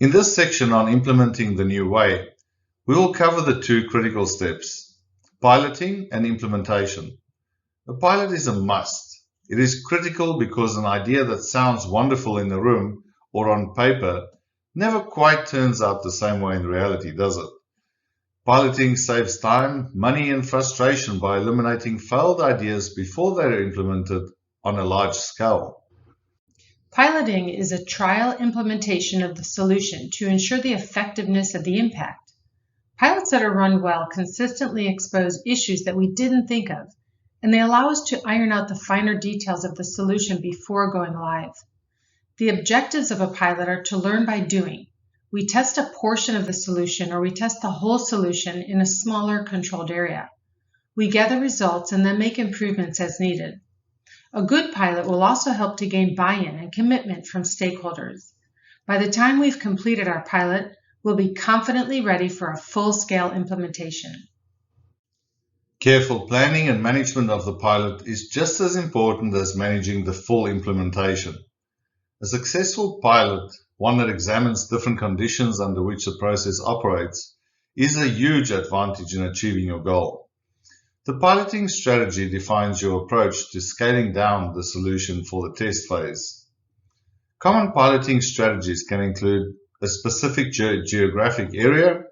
In this section on implementing the new way, we will cover the two critical steps, piloting and implementation. A pilot is a must. It is critical because an idea that sounds wonderful in the room or on paper never quite turns out the same way in reality, does it? Piloting saves time, money, and frustration by eliminating failed ideas before they are implemented on a large scale. Piloting is a trial implementation of the solution to ensure the effectiveness of the impact. Pilots that are run well consistently expose issues that we didn't think of, and they allow us to iron out the finer details of the solution before going live. The objectives of a pilot are to learn by doing. We test a portion of the solution or we test the whole solution in a smaller controlled area. We gather results and then make improvements as needed. A good pilot will also help to gain buy-in and commitment from stakeholders. By the time we've completed our pilot, we'll be confidently ready for a full-scale implementation. Careful planning and management of the pilot is just as important as managing the full implementation. A successful pilot, one that examines different conditions under which the process operates, is a huge advantage in achieving your goal. The piloting strategy defines your approach to scaling down the solution for the test phase. Common piloting strategies can include a specific geographic area,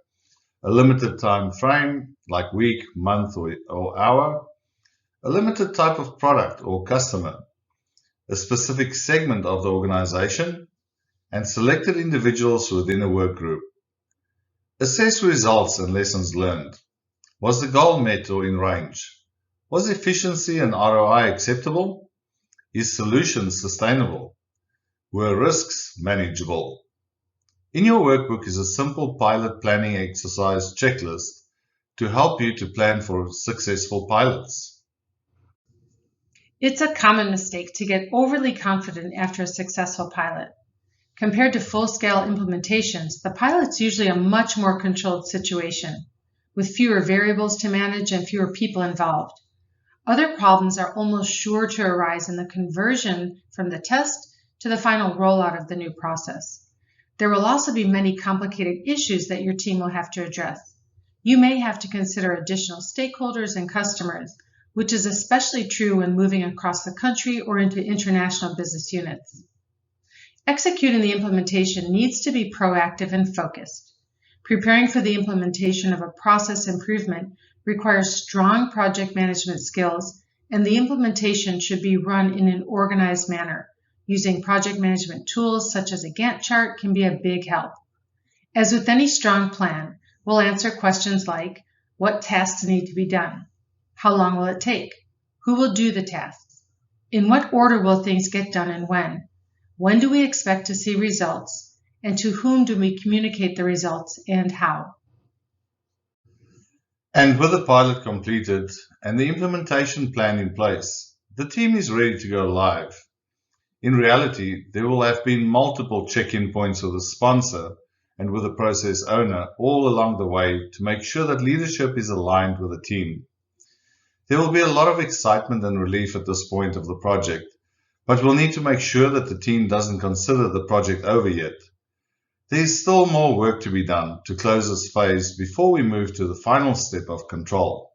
a limited time frame like week, month, or hour, a limited type of product or customer, a specific segment of the organization, and selected individuals within a work group. Assess results and lessons learned. Was the goal met or in range? Was efficiency and ROI acceptable? Is solution sustainable? Were risks manageable? In your workbook is a simple pilot planning exercise checklist to help you to plan for successful pilots. It's a common mistake to get overly confident after a successful pilot. Compared to full-scale implementations, the pilot's usually a much more controlled situation, with fewer variables to manage and fewer people involved. Other problems are almost sure to arise in the conversion from the test to the final rollout of the new process. There will also be many complicated issues that your team will have to address. You may have to consider additional stakeholders and customers, which is especially true when moving across the country or into international business units. Executing the implementation needs to be proactive and focused. Preparing for the implementation of a process improvement requires strong project management skills, and the implementation should be run in an organized manner. Using project management tools such as a Gantt chart can be a big help. As with any strong plan, we'll answer questions like, what tasks need to be done? How long will it take? Who will do the tasks? In what order will things get done and when? When do we expect to see results? And to whom do we communicate the results and how? And with the pilot completed and the implementation plan in place, the team is ready to go live. In reality, there will have been multiple check-in points with the sponsor and with the process owner all along the way to make sure that leadership is aligned with the team. There will be a lot of excitement and relief at this point of the project, but we'll need to make sure that the team doesn't consider the project over yet. There is still more work to be done to close this phase before we move to the final step of control.